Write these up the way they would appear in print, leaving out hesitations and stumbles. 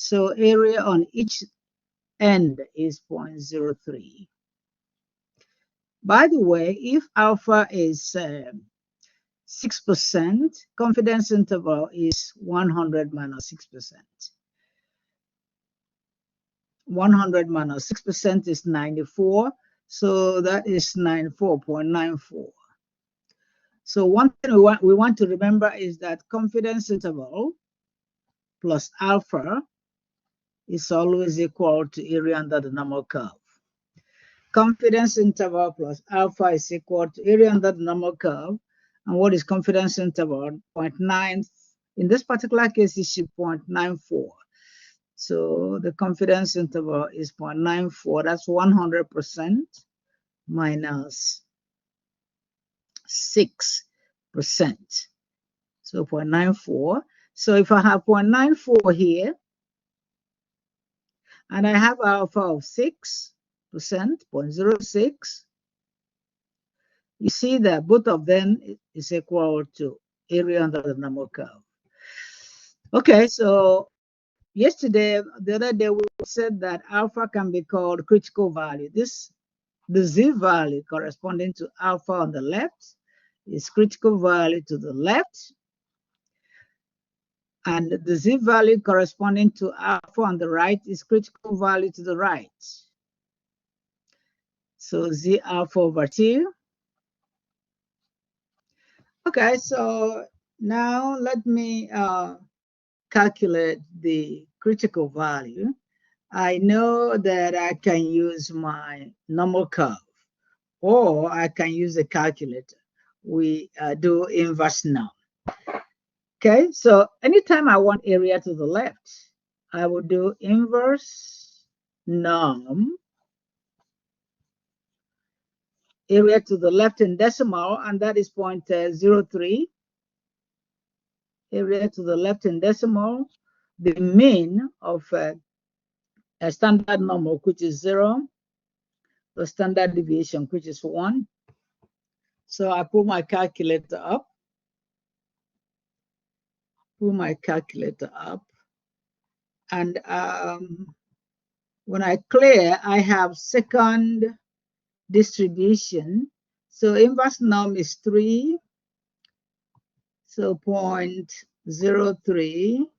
So area on each end is 0.03. By the way, if alpha is 6%, confidence interval is 100 minus 6%. 100 minus 6% is 94, so that is 94.94. So one thing we want to remember is that confidence interval plus alpha is always equal to area under the normal curve. Confidence interval plus alpha is equal to area under the normal curve. And what is confidence interval? 0.9. In this particular case, it should 0.94. So the confidence interval is 0.94. That's 100% minus 6%. So 0.94. So if I have 0.94 here, and I have alpha of 6%, 0.06, you see that both of them is equal to area under the normal curve. Okay, so the other day, we said that alpha can be called critical value. The z value corresponding to alpha on the left is critical value to the left, and the z value corresponding to alpha on the right is critical value to the right. So z alpha over 2. Okay, so now let me calculate the critical value. I know that I can use my normal curve, or I can use a calculator. We do inverse norm. Okay, so anytime I want area to the left, I will do inverse norm, area to the left in decimal, and that is 0.03. Area to the left in decimal, the mean of a standard normal, which is 0, the standard deviation, which is 1. So I pull my calculator up. And when I clear, I have second distribution. So inverse norm is 3, so 0.03,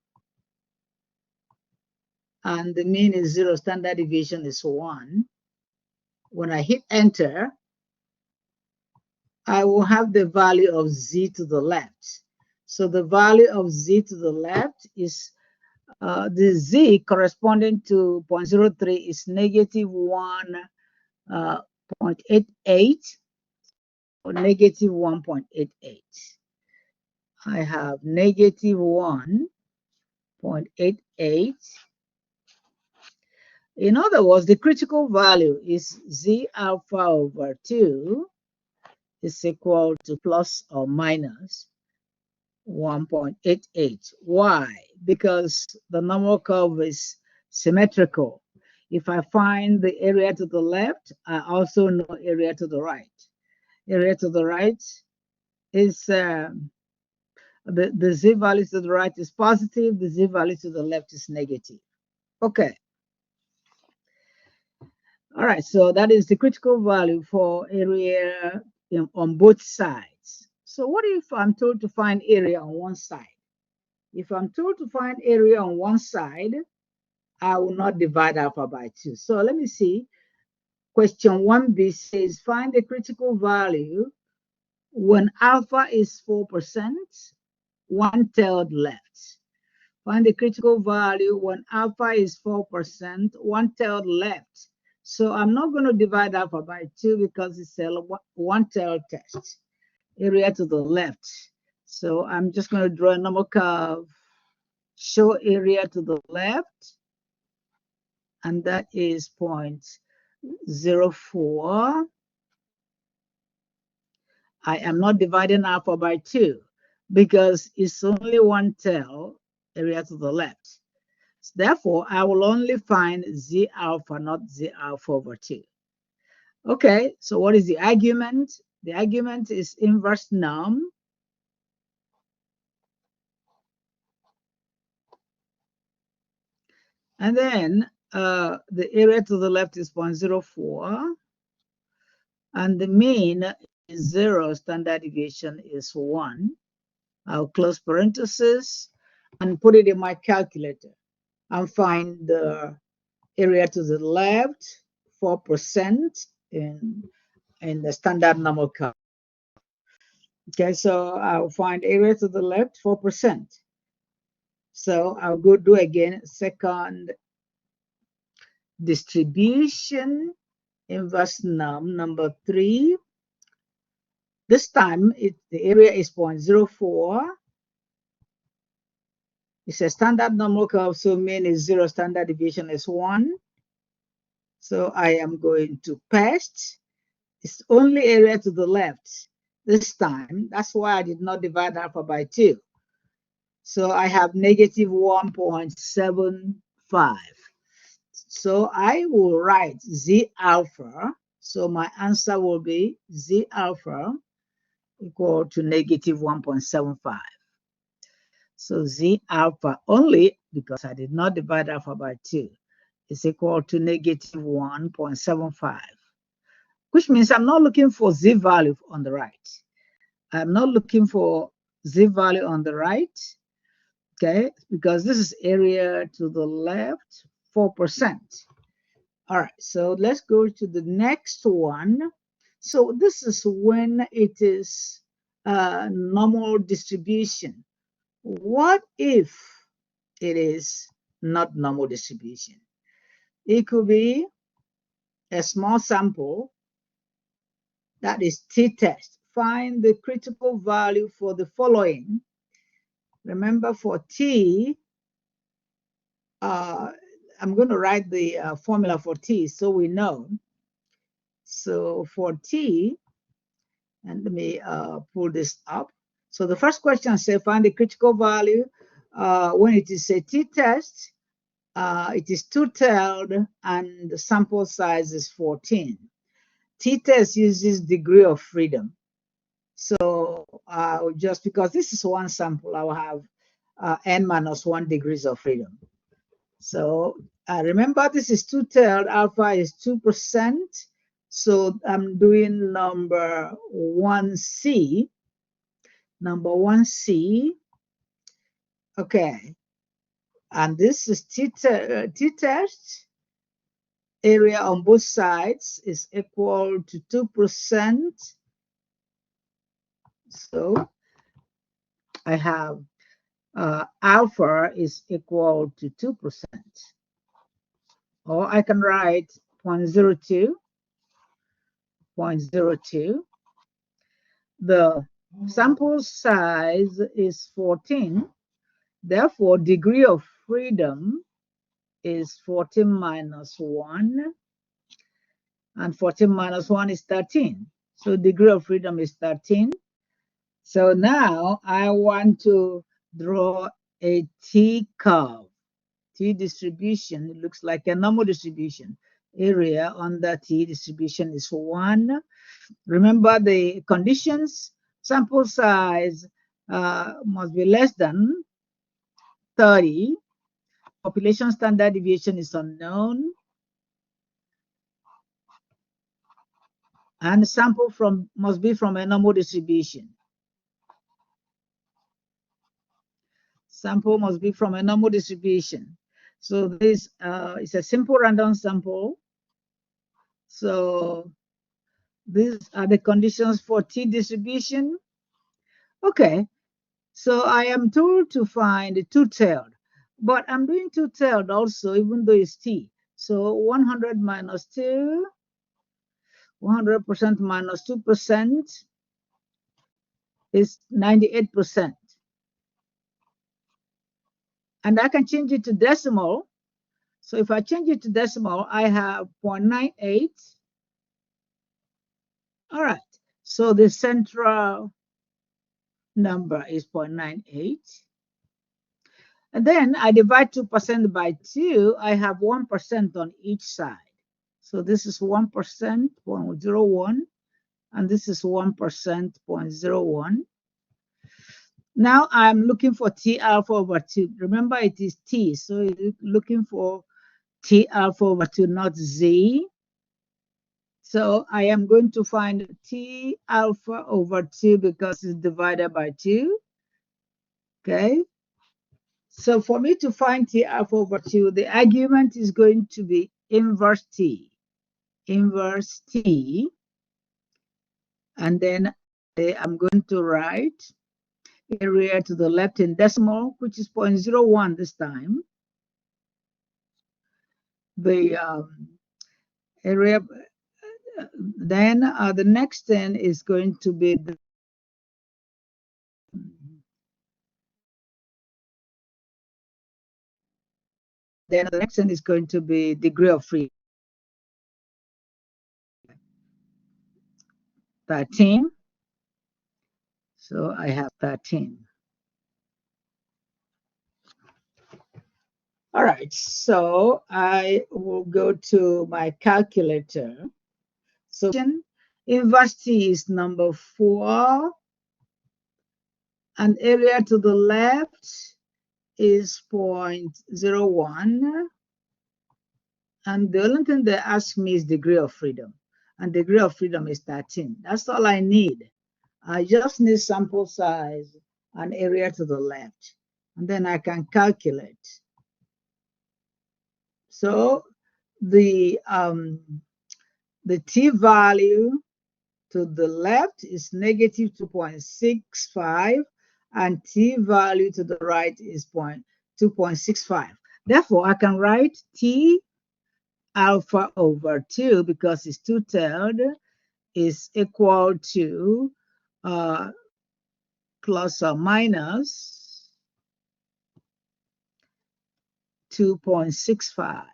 and the mean is 0, standard deviation is 1. When I hit enter, I will have the value of z to the left. So the value of z to the left is the z corresponding to 0.03 is negative 1.88 or negative 1.88. I have negative 1.88. In other words, the critical value is z alpha over 2 is equal to plus or minus 1.88. Why? Because the normal curve is symmetrical. If I find the area to the left, I also know area to the right. Area to the right is the z value to the right is positive, the z value to the left is negative. Okay. All right, so that is the critical value for area on both sides. So what if I'm told to find area on one side? If I'm told to find area on one side, I will not divide alpha by 2. So let me see. Question 1b says find the critical value when alpha is 4%, 1/3 left. Find the critical value when alpha is 4%, 1/3 left. So I'm not going to divide alpha by 2 because it's a 1/3 test. Area to the left. So I'm just going to draw a normal curve, show area to the left, and that is 0.04. I am not dividing alpha by 2 because it's only 1/3 area to the left. Therefore, I will only find z alpha, not z alpha over 2. Okay, so what is the argument? The argument is inverse norm. And then the area to the left is 0.04, and the mean is 0, standard deviation is 1. I'll close parentheses and put it in my calculator and find the area to the left, 4% in the standard normal curve. Okay, so I'll find area to the left, 4%. So I'll go do again second distribution, inverse norm number 3. This time the area is 0.04. It's a standard normal curve, so mean is 0, standard deviation is 1. So I am going to paste. It's only area to the left this time. That's why I did not divide alpha by 2. So I have negative 1.75. So I will write Z alpha. So my answer will be Z alpha equal to negative 1.75. So Z alpha only, because I did not divide alpha by 2, is equal to negative 1.75, which means I'm not looking for Z value on the right. I'm not looking for Z value on the right, okay, because this is area to the left, 4%. All right, so let's go to the next one. So this is when it is normal distribution. What if it is not normal distribution? It could be a small sample, that is t-test. Find the critical value for the following. Remember, for t, I'm going to write the formula for t so we know. So for t, and let me pull this up. So the first question says find the critical value when it is a t-test. It is two-tailed and the sample size is 14. T-test uses degree of freedom. So just because this is one sample, I will have n minus 1 degrees of freedom. So remember, this is two-tailed, alpha is 2%. So I'm doing number 1C. Number 1C. Okay. And this is t-test. Area on both sides is equal to 2%. So I have alpha is equal to 2%. Or I can write 0.02. 0.02. The sample size is 14. Therefore, degree of freedom is 14 minus 1. And 14 minus 1 is 13. So degree of freedom is 13. So now I want to draw a T curve. T distribution, it looks like a normal distribution. Area under T distribution is 1. Remember the conditions. Sample size must be less than 30. Population standard deviation is unknown. And sample must be from a normal distribution. Sample must be from a normal distribution. So this is a simple random sample. So these are the conditions for T distribution. Okay, so I am told to find two-tailed, but I'm doing two-tailed also, even though it's T. So 100 minus 2, 100% minus 2% is 98%. And I can change it to decimal. So if I change it to decimal, I have 0.98. All right, so the central number is 0.98. And then I divide 2% by 2, I have 1% on each side. So this is 1%, 0.01, and this is 1%, 0.01. Now I'm looking for T alpha over 2. Remember, it is T, so you're looking for T alpha over 2, not Z. So I am going to find T alpha over 2 because it's divided by 2. Okay. So for me to find T alpha over 2, the argument is going to be inverse T. Inverse T. And then I'm going to write area to the left in decimal, which is 0.01 this time. The area, then the next thing is going to be then the next thing is going to be degree of freedom. 13. So I have 13. All right, so I will go to my calculator. So inverse T is number 4, and area to the left is 0.01. And the only thing they ask me is degree of freedom. And degree of freedom is 13. That's all I need. I just need sample size and area to the left. And then I can calculate. So the T value to the left is negative 2.65, and T value to the right is 2.65. Therefore, I can write T alpha over 2, because it's two-tailed, is equal to plus or minus 2.65.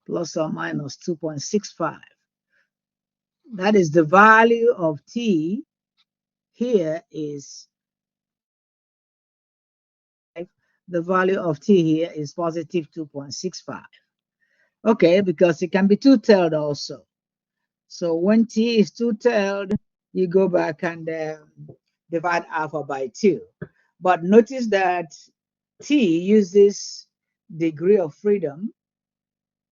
Plus or minus 2.65. That is the value of T here is, the value of T here is positive 2.65. Okay, because it can be two-tailed also. So when T is two-tailed, you go back and divide alpha by 2. But notice that T uses degree of freedom.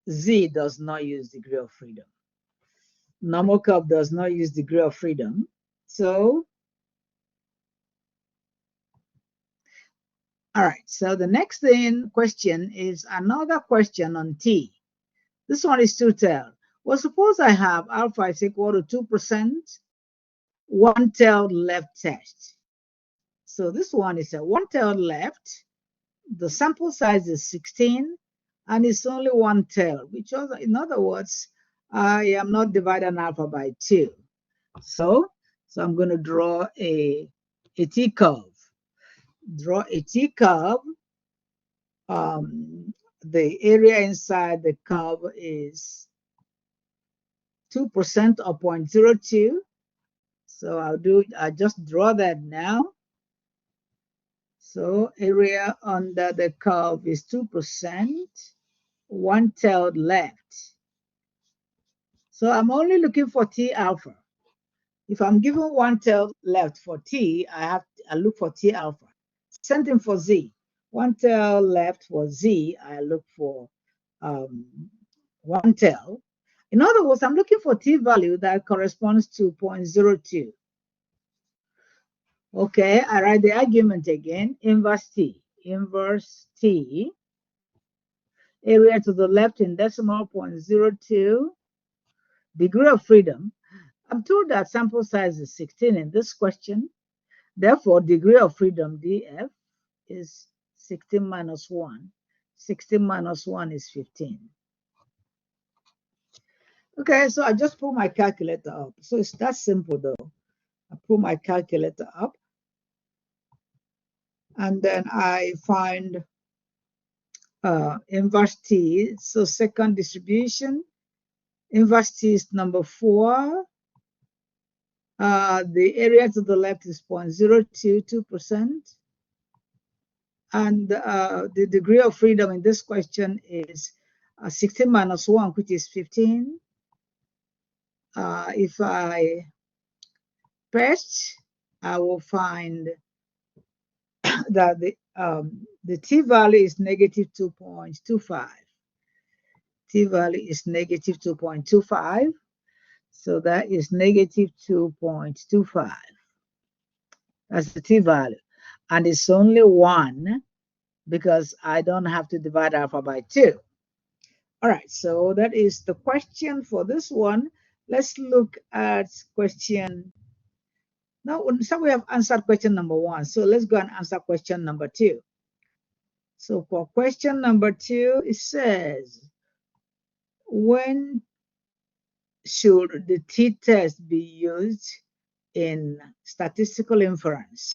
Z does not use degree of freedom. Normal curve does not use degree of freedom. So, all right. So the next question is another question on T. This one is two-tailed. Well, suppose I have alpha is equal to 2%, one-tailed left test. So this one is a one-tailed left. The sample size is 16, and it's only one tail, which also, in other words, I am not dividing alpha by 2. So I'm going to draw a T curve. Draw a T curve. The area inside the curve is 2% or 0.02. So I'll just draw that now. So area under the curve is 2%, one-tailed left. So I'm only looking for T alpha. If I'm given one-tailed left for T, I look for T alpha. Same thing for Z. One-tail left for Z, I look for one tail. In other words, I'm looking for T value that corresponds to 0.02. Okay, I write the argument again. Inverse T. Inverse T. Area to the left in decimal 0.02. Degree of freedom. I'm told that sample size is 16 in this question. Therefore, degree of freedom, DF, is 16 minus 1. 16 minus 1 is 15. Okay, so I just pull my calculator up. So it's that simple, though. I pull my calculator up, and then I find inverse T. So second distribution, inverse T is number 4. The area to the left is 0.022%. And the degree of freedom in this question is 16 minus 1, which is 15. If I paste, I will find that the T value is negative 2.25. t-value is negative 2.25. So that is negative 2.25. That's the t-value. And it's only 1 because I don't have to divide alpha by 2. All right, so that is the question for this one. Let's look at question. Now, so we have answered question number 1. So let's go and answer question number 2. So for question number 2, it says, when should the t-test be used in statistical inference?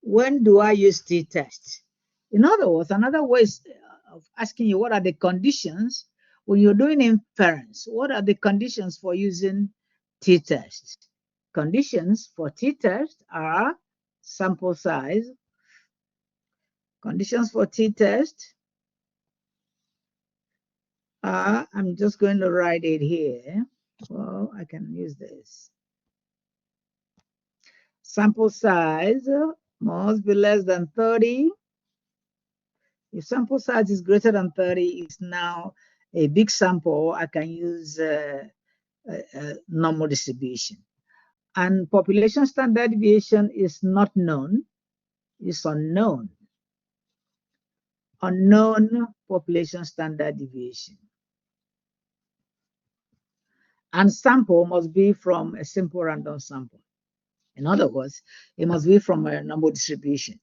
When do I use t-test? In other words, another way of asking you, what are the conditions when you're doing inference? What are the conditions for using t-test? Conditions for t-test are sample size. Conditions for t-test are, I'm just going to write it here. Well, I can use this. Sample size must be less than 30. If sample size is greater than 30, it's now a big sample. I can use normal distribution. And population standard deviation is not known, it's unknown. Unknown population standard deviation. And sample must be from a simple random sample. In other words, it must be from a normal distribution.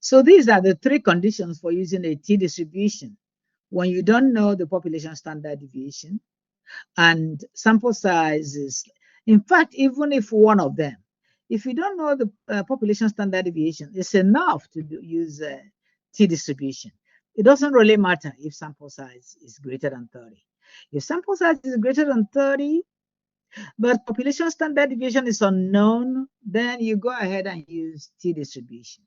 So these are the 3 conditions for using a t-distribution. When you don't know the population standard deviation, and sample size is, in fact, even if one of them, if you don't know the population standard deviation, it's enough to use t-distribution. It doesn't really matter if sample size is greater than 30. If sample size is greater than 30, but population standard deviation is unknown, then you go ahead and use t-distribution.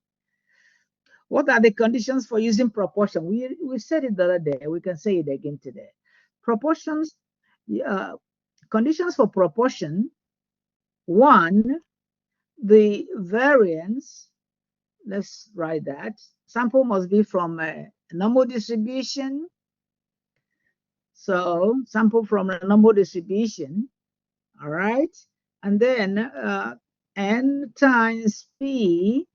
What are the conditions for using proportion? We said it the other day. We can say it again today. Proportions, conditions for proportion. 1, the variance, let's write that. Sample must be from a normal distribution. So sample from a normal distribution, all right? And then n times p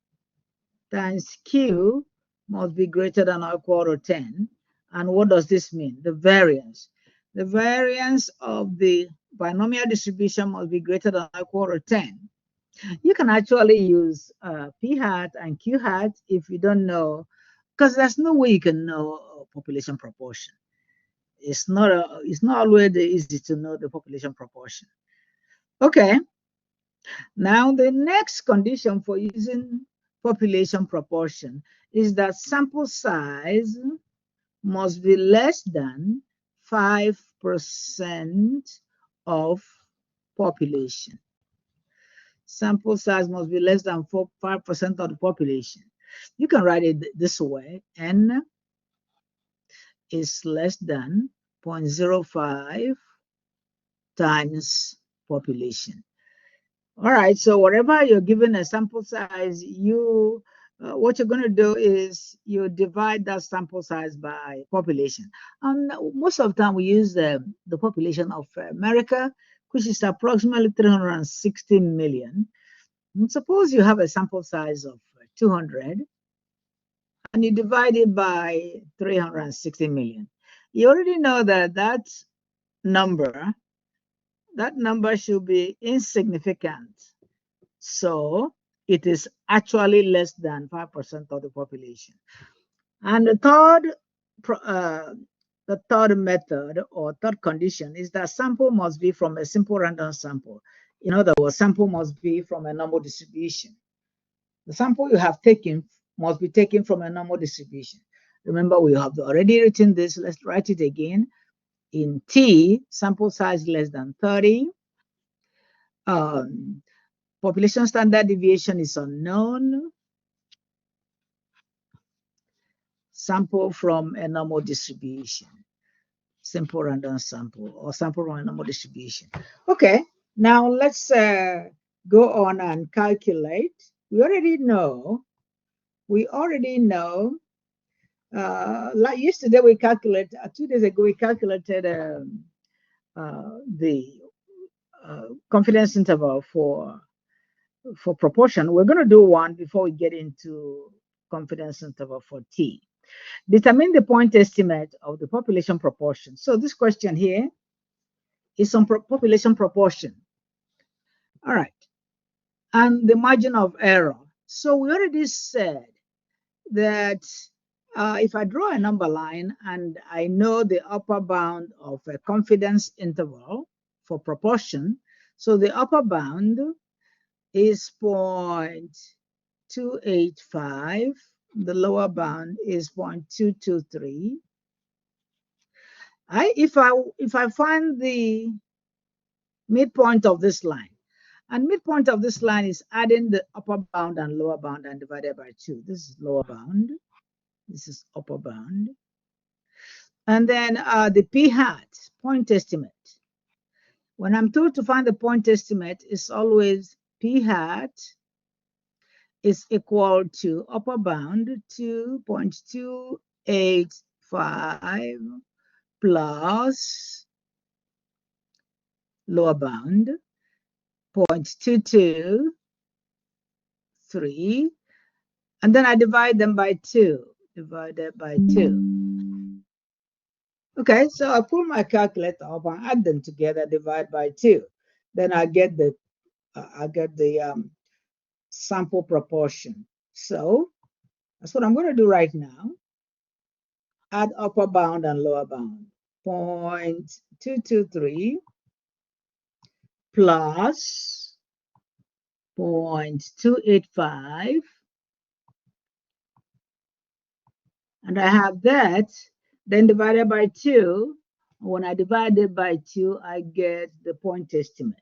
times q must be greater than or equal to 10. And what does this mean? The variance. The variance of the binomial distribution must be greater than or equal to 10. You can actually use p hat and q hat if you don't know, because there's no way you can know population proportion. It's not always easy to know the population proportion. Okay. Now the next condition for using population proportion is that sample size must be less than 5% of population. Sample size must be less than 5% of the population. You can write it this way: n is less than 0.05 times population. All right, so wherever you're given a sample size, what you're going to do is you divide that sample size by population. And most of the time we use the population of America, which is approximately 360 million. And suppose you have a sample size of 200 and you divide it by 360 million. You already know that that number should be insignificant. So it is actually less than 5% of the population. And the third method or third condition is that sample must be from a simple random sample. In other words, sample must be from a normal distribution. The sample you have taken must be taken from a normal distribution. Remember, we have already written this. Let's write it again. In T, sample size less than 30. Population standard deviation is unknown. Sample from a normal distribution. Simple random sample or sample from a normal distribution. Okay, now let's go on and calculate. We already know Like yesterday, we calculated, 2 days ago, we calculated the confidence interval for proportion. We're going to do one before we get into confidence interval for T. Determine the point estimate of the population proportion. So this question here is on population proportion. All right. And the margin of error. So we already said that if I draw a number line and I know the upper bound of a confidence interval for proportion, so the upper bound is 0.285, the lower bound is 0.223. If I find the midpoint of this line, and midpoint of this line is adding the upper bound and lower bound and divided by 2. This is lower bound. This is upper bound. And then the p-hat, point estimate. When I'm told to find the point estimate, it's always p-hat is equal to upper bound 2.285 plus lower bound 0.223, and then I divide them by 2, divided by 2. Okay, so I pull my calculator up and add them together, divide by 2. Then I get the sample proportion. So that's what I'm going to do right now. Add upper bound and lower bound. 0.223 plus 0.285. And I have that, then divided by 2. When I divide it by 2, I get the point estimate.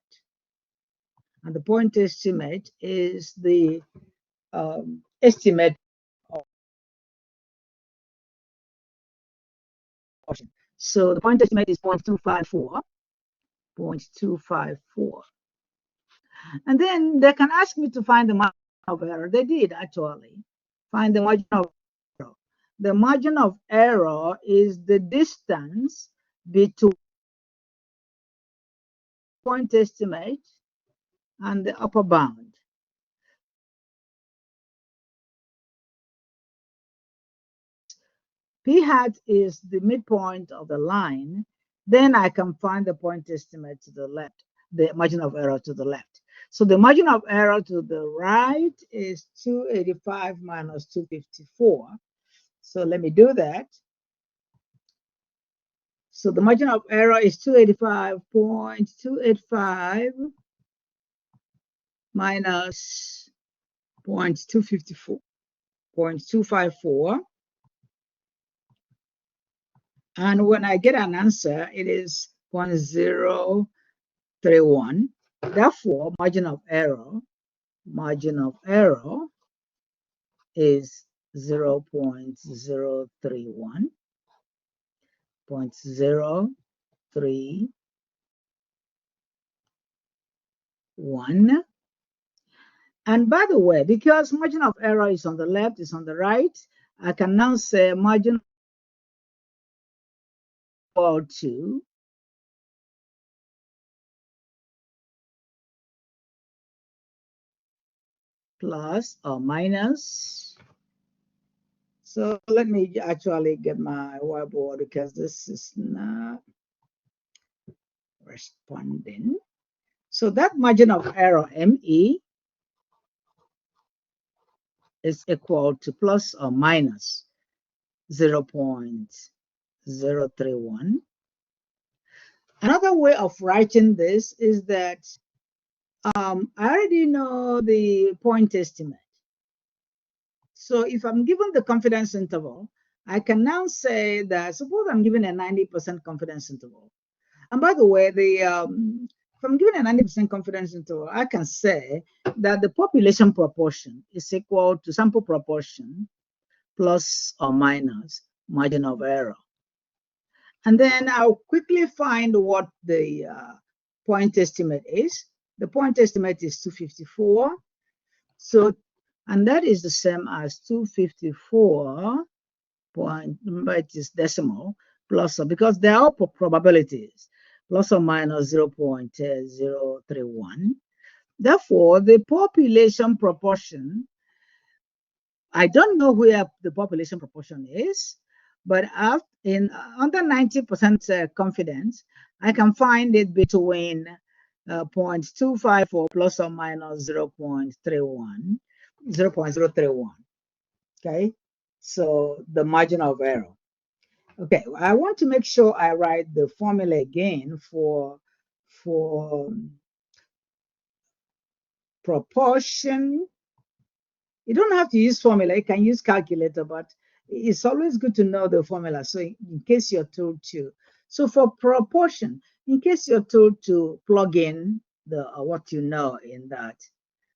And the point estimate is the estimate of proportion. So the point estimate is 0.254. 0.254. And then they can ask me to find the margin of error. They did actually find the margin of error. The margin of error is the distance between point estimate and the upper bound. P-hat is the midpoint of the line. Then I can find the point estimate to the left, the margin of error to the left. So the margin of error to the right is 285 minus 254. So let me do that. So the margin of error is 285.285 minus 0.254. And when I get an answer, it is 0.031. Therefore, margin of error is 0.031. 0.031. And by the way, because margin of error is on the left, is on the right, I can now say margin equal to plus or minus. So let me actually get my whiteboard because this is not responding. So that margin of error, ME, is equal to plus or minus 0.031. Another way of writing this is that I already know the point estimate. So if I'm given the confidence interval, I can now say that, suppose I'm given a 90% confidence interval. And by the way, if I'm given a 90% confidence interval, I can say that the population proportion is equal to sample proportion plus or minus margin of error. And then I'll quickly find what the point estimate is. The point estimate is 254. So, and that is the same as 254 point, remember it is decimal, plus, because they are all probabilities, plus or minus 0.031. Therefore, the population proportion, I don't know where the population proportion is, but in under 90% confidence, I can find it between 0.254 plus or minus 0.31, 0.031. Okay, so the margin of error. Okay, I want to make sure I write the formula again for proportion. You don't have to use formula, you can use calculator, but it's always good to know the formula. So in case you're told to. So for proportion, in case you're told to plug in the what you know in that.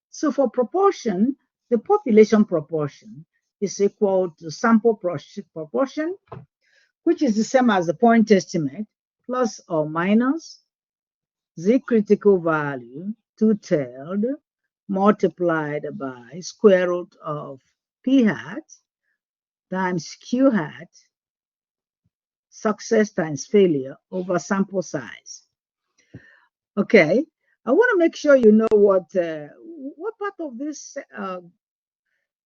So for proportion, the population proportion is equal to sample proportion, which is the same as the point estimate, plus or minus Z critical value, two-tailed, multiplied by square root of P hat times Q hat, success times failure over sample size. Okay, I want to make sure you know what part of this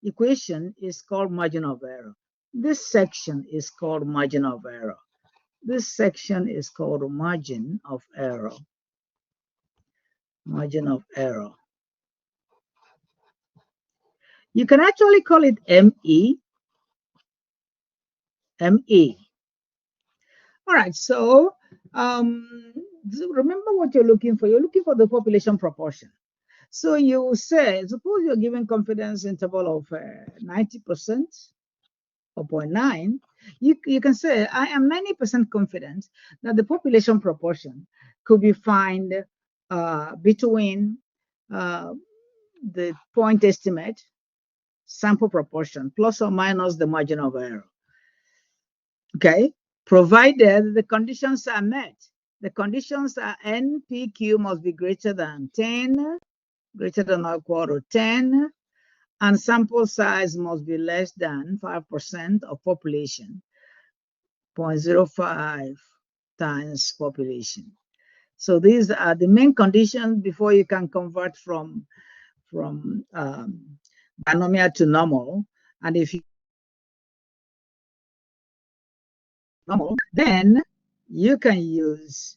equation is called margin of error. This section is called margin of error. This section is called margin of error. Margin of error. You can actually call it ME. ME. All right, so remember what you're looking for. You're looking for the population proportion. So you say, suppose you're given confidence interval of 90% or 0.9, you can say, I am 90% confident that the population proportion could be found between the point estimate, sample proportion, plus or minus the margin of error. Okay, provided the conditions are met. The conditions are NPQ must be greater than 10, greater than or equal to 10, and sample size must be less than 5% of population, 0.05 times population. So these are the main conditions before you can convert from binomial to normal. And if you normal, then you can use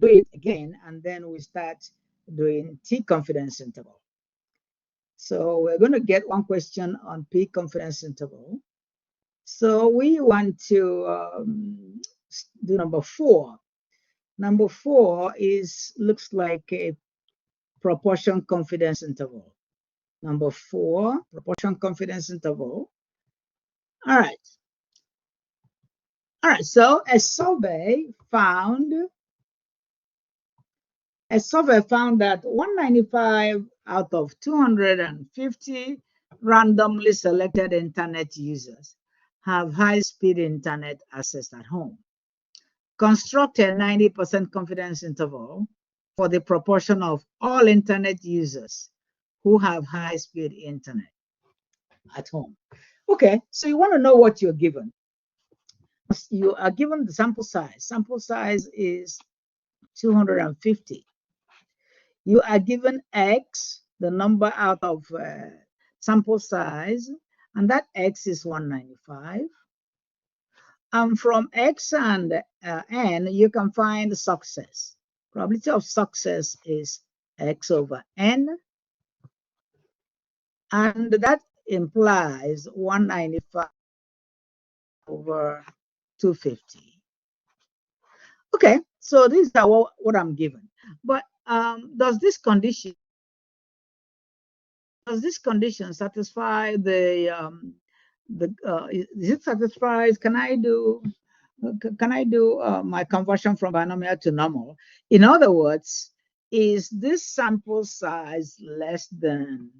do it again, and then we start doing T confidence interval. So we're going to get one question on P confidence interval. So we want to do number 4. Number 4 looks like a proportion confidence interval. Number 4, proportion confidence interval. All right. All right, so a survey found that 195 out of 250 randomly selected internet users have high-speed internet access at home. Construct a 90% confidence interval for the proportion of all internet users who have high-speed internet at home. Okay, so you want to know what you're given. You are given the sample size. Sample size is 250. You are given X, the number out of sample size, and that X is 195. And from X and N, you can find success. Probability of success is X over N. And that implies 195 over 250. Okay, so these are what I'm given. But does this condition satisfy the is it satisfied? Can I do my conversion from binomial to normal? In other words, is this sample size less than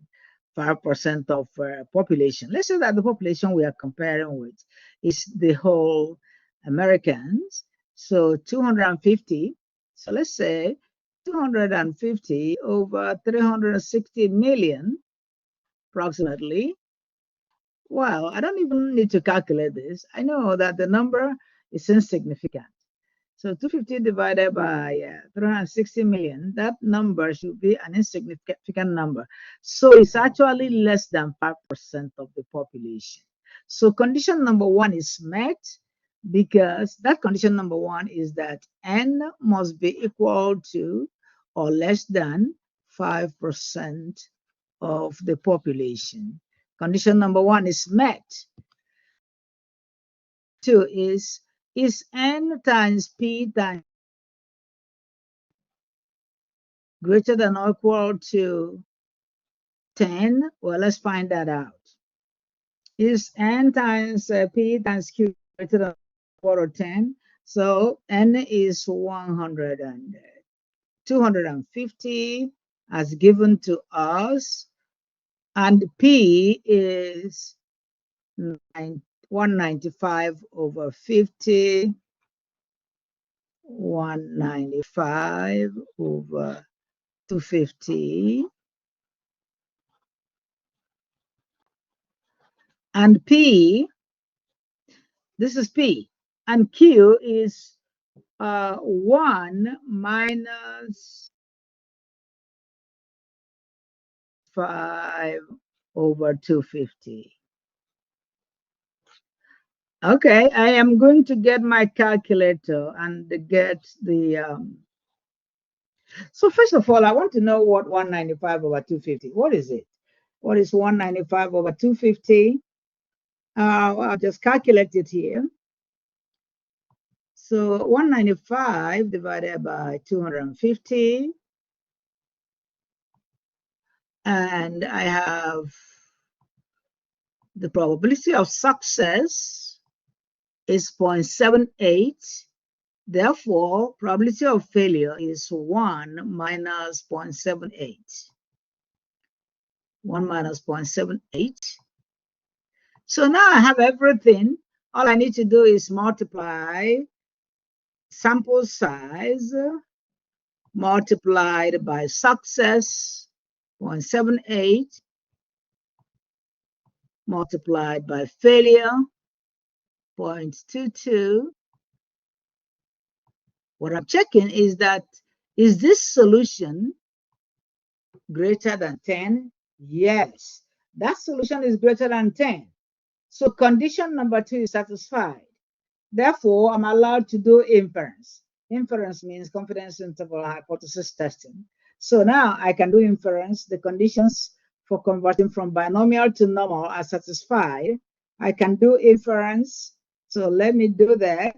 5% of population? Let's say that the population we are comparing with is the whole Americans. So 250. So let's say 250 over 360 million, approximately. Well, I don't even need to calculate this. I know that the number is insignificant. So 250 divided by 360 million, that number should be an insignificant number. So it's actually less than 5% of the population. So condition number one is met, because that condition number one is that n must be equal to or less than 5% of the population. Condition number one is met. Two is n times p times greater than or equal to 10? Well, let's find that out. Is n times p times q greater than or equal to 10? So n is 100 and 250 as given to us, and p is 195 over 50, 195 over 250, and P, this is P, and Q is 1 minus 5 over 250. Okay, I am going to get my calculator and get the... So first of all, I want to know what 195 over 250, what is it? What is 195 over 250? I'll just calculate it here. So 195 divided by 250. And I have the probability of success is 0.78. Therefore, probability of failure is 1 minus 0.78. 1 minus 0.78. So now I have everything. All I need to do is multiply sample size multiplied by success, 0.78, multiplied by failure, 0.22. What I'm checking is that, is this solution greater than 10? Yes, that solution is greater than 10. So condition number 2 is satisfied. Therefore, I'm allowed to do inference. Inference means confidence interval hypothesis testing. So now I can do inference. The conditions for converting from binomial to normal are satisfied. I can do inference. So let me do that.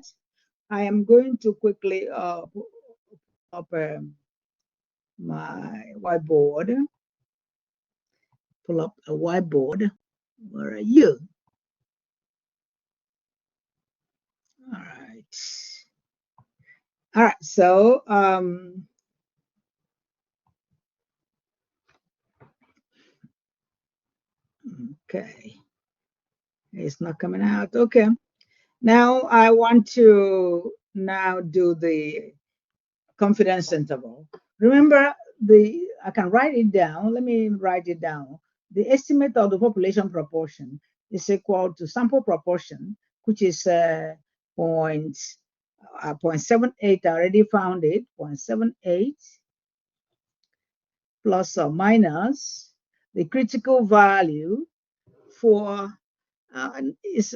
I am going to quickly up my whiteboard. Pull up a whiteboard. Where are you? All right. All right. So okay, it's not coming out. Okay. Now I want to now do the confidence interval. Remember, I can write it down. Let me write it down. The estimate of the population proportion is equal to sample proportion, which is 0.78. I already found it, 0.78 plus or minus the critical value for is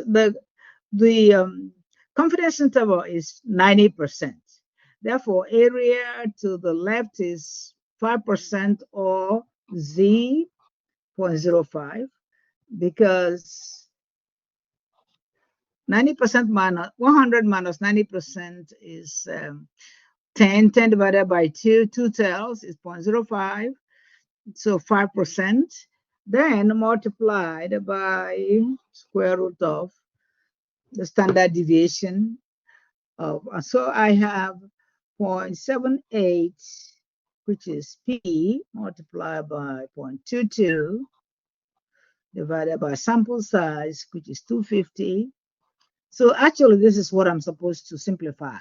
the confidence interval is 90%. Therefore, area to the left is 5% or Z.05, because 90% minus 100 minus 90% is 10. 10 divided by 2 tails is 0.05. So 5%. Then multiplied by square root of the standard deviation of, so I have 0.78, which is P, multiplied by 0.22 divided by sample size, which is 250. So actually, this is what I'm supposed to simplify.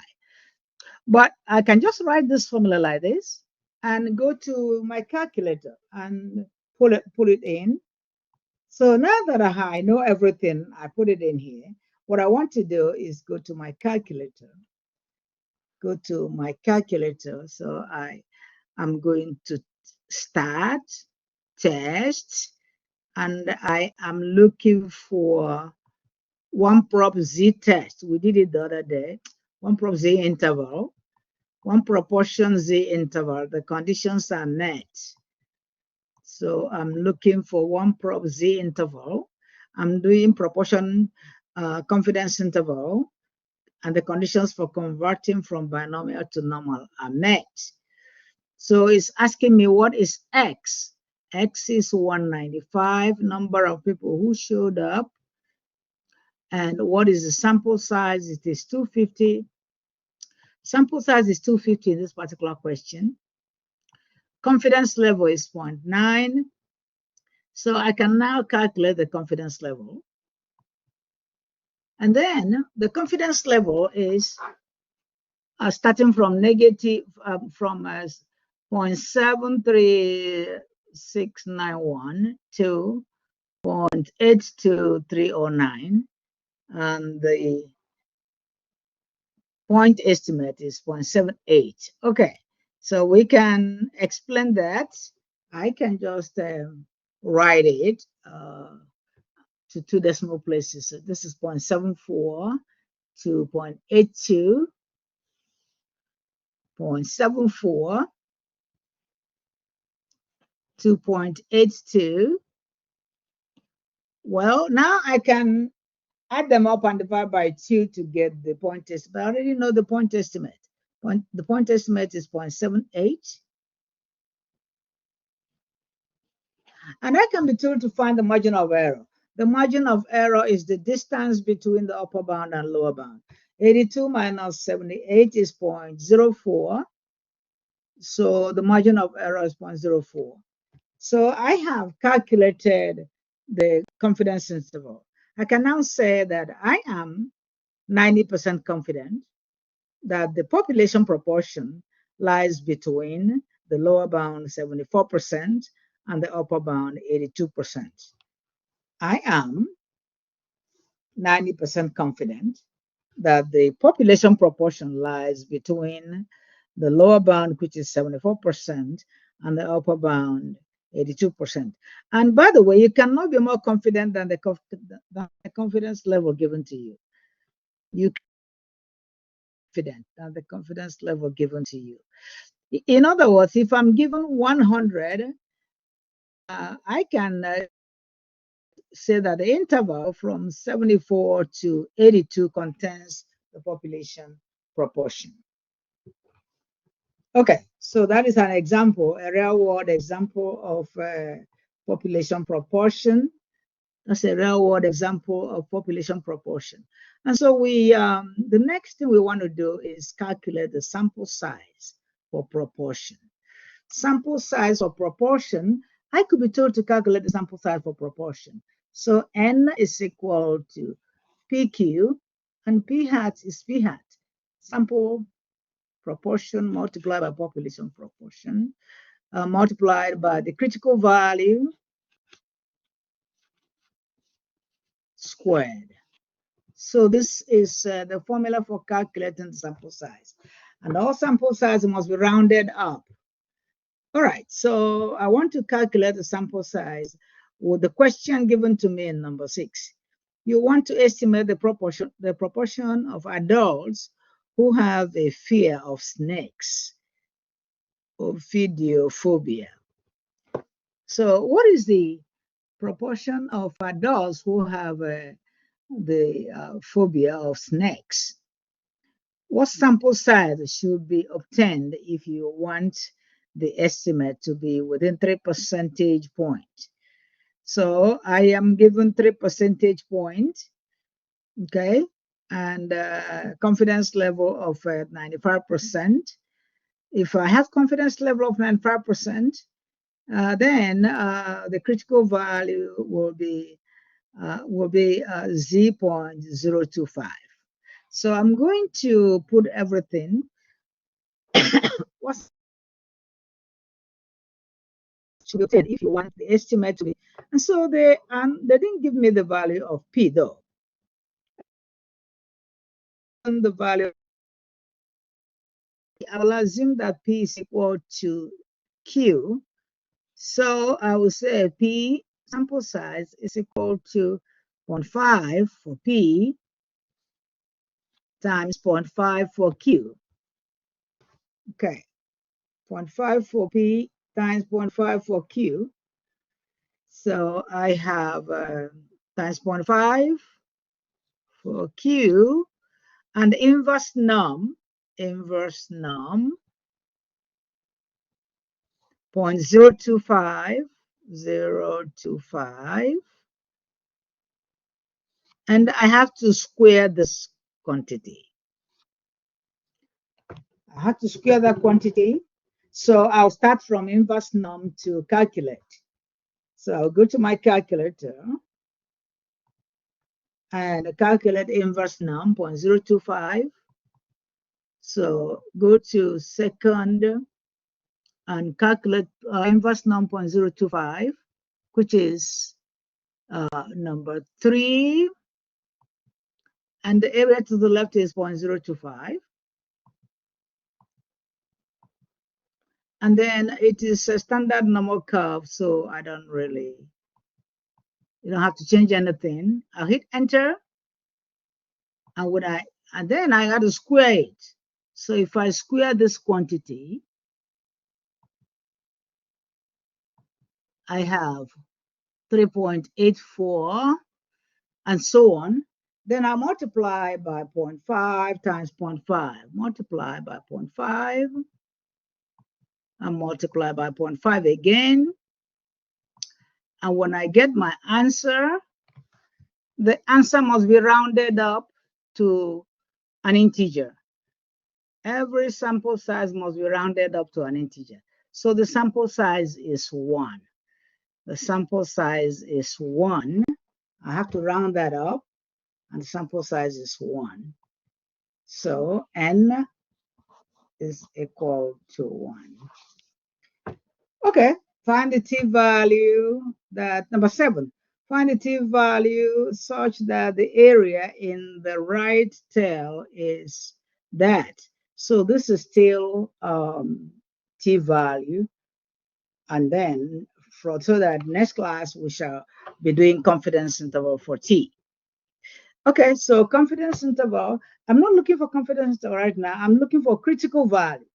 But I can just write this formula like this and go to my calculator and put it in. So now that I know everything, I put it in here. What I want to do is go to my calculator. Go to my calculator. So I'm going to start test, and I am looking for one prop z test. We did it the other day. One prop z interval, one proportion z interval. The conditions are met. So I'm looking for one prop z interval. I'm doing proportion confidence interval, and the conditions for converting from binomial to normal are met. So it's asking me what is x. X is 195, number of people who showed up. And what is the sample size? It is 250. Sample size is 250 in this particular question. Confidence level is 0.9. So I can now calculate the confidence level. And then the confidence level is starting from negative, from 0.73691 to 0.82309. And the point estimate is 0.78. Okay, so we can explain that. I can just write it to 2 decimal places. So this is 0.74 to 0.82, 0.74 to 0.82. Well, now I can add them up and divide by 2 to get the point estimate. I already know the point estimate. The point estimate is 0.78. And I can be told to find the margin of error. The margin of error is the distance between the upper bound and lower bound. 82 minus 78 is 0.04. So the margin of error is 0.04. So I have calculated the confidence interval. I can now say that I am 90% confident that the population proportion lies between the lower bound 74% and the upper bound 82%. I am 90% confident that the population proportion lies between the lower bound, which is 74%, and the upper bound, 82%. And by the way, you cannot be more confident than the confidence level given to you. You can be confident than the confidence level given to you. In other words, if I'm given 100, I can say that the interval from 74 to 82 contains the population proportion. Okay, so that is an example, a real world example of population proportion. That's a real world example of population proportion. And so the next thing we want to do is calculate the sample size for proportion. Sample size or proportion, I could be told to calculate the sample size for proportion. So N is equal to PQ, and P hat is P hat. Sample proportion multiplied by population proportion, multiplied by the critical value squared. So this is the formula for calculating the sample size. And all sample size must be rounded up. All right, so I want to calculate the sample size with the question given to me in number 6. You want to estimate the proportion of adults who have a fear of snakes, ophidiophobia. So what is the proportion of adults who have the phobia of snakes? What sample size should be obtained if you want the estimate to be within 3 percentage points? So I am given 3 percentage points, okay, and confidence level of 95%. If I have confidence level of 95%, then the critical value will be 0.025. So I'm going to put everything what's should be obtained if you want the estimate to be. And so they didn't give me the value of P though. And the value, I will assume that P is equal to Q. So I will say P sample size is equal to 0.5 for P times 0.5 for Q. Okay, 0.5 for P times 0.5 for Q. So I have times 0.5 for Q, and inverse norm 0.025, and I have to square this quantity. I have to square that quantity. So I'll start from inverse norm to calculate. So I'll go to my calculator and calculate inverse norm 0.025. So go to second and calculate inverse norm 0.025, which is number 3. And the area to the left is 0.025. And then it is a standard normal curve, so I don't really, you don't have to change anything. I'll hit enter, and then I got to square it. So if I square this quantity, I have 3.84 and so on. Then I multiply by 0.5 times 0.5, multiply by 0.5, and multiply by 0.5 again. And when I get my answer, the answer must be rounded up to an integer. Every sample size must be rounded up to an integer. So the sample size is 1. The sample size is 1. I have to round that up, and the sample size is 1. So n is equal to 1. Okay, find the t-value that, number 7, find the t-value such that the area in the right tail is that. So this is still t-value, and then so that next class we shall be doing confidence interval for t. Okay, so confidence interval, I'm not looking for confidence interval right now, I'm looking for critical value.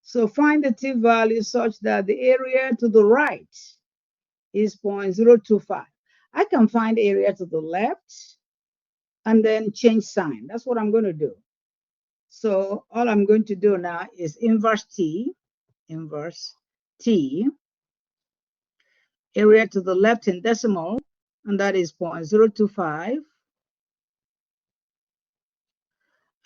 So find the t-value such that the area to the right is 0.025. I can find area to the left and then change sign. That's what I'm going to do. So all I'm going to do now is inverse t, area to the left in decimal, and that is 0.025.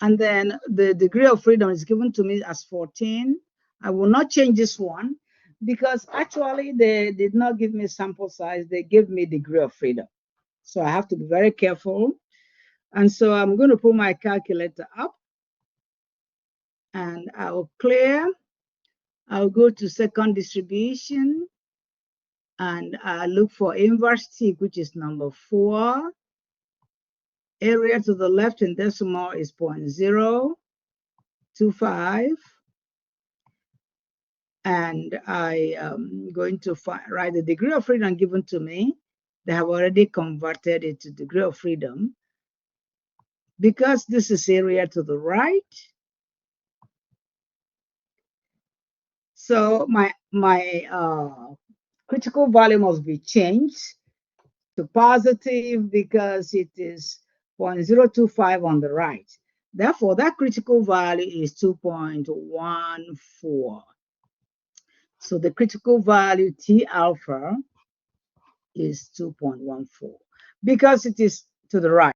And then the degree of freedom is given to me as 14. I will not change this one because actually they did not give me sample size. They gave me degree of freedom. So I have to be very careful. And so I'm going to put my calculator up and I'll clear. I'll go to second distribution and I look for inverse t, which is number 4. Area to the left in decimal is 0.025. And I am going to write the degree of freedom given to me. They have already converted it to degree of freedom. Because this is area to the right, so my critical value must be changed to positive because it is 0.025 on the right. Therefore, that critical value is 2.14. So the critical value T alpha is 2.14 because it is to the right.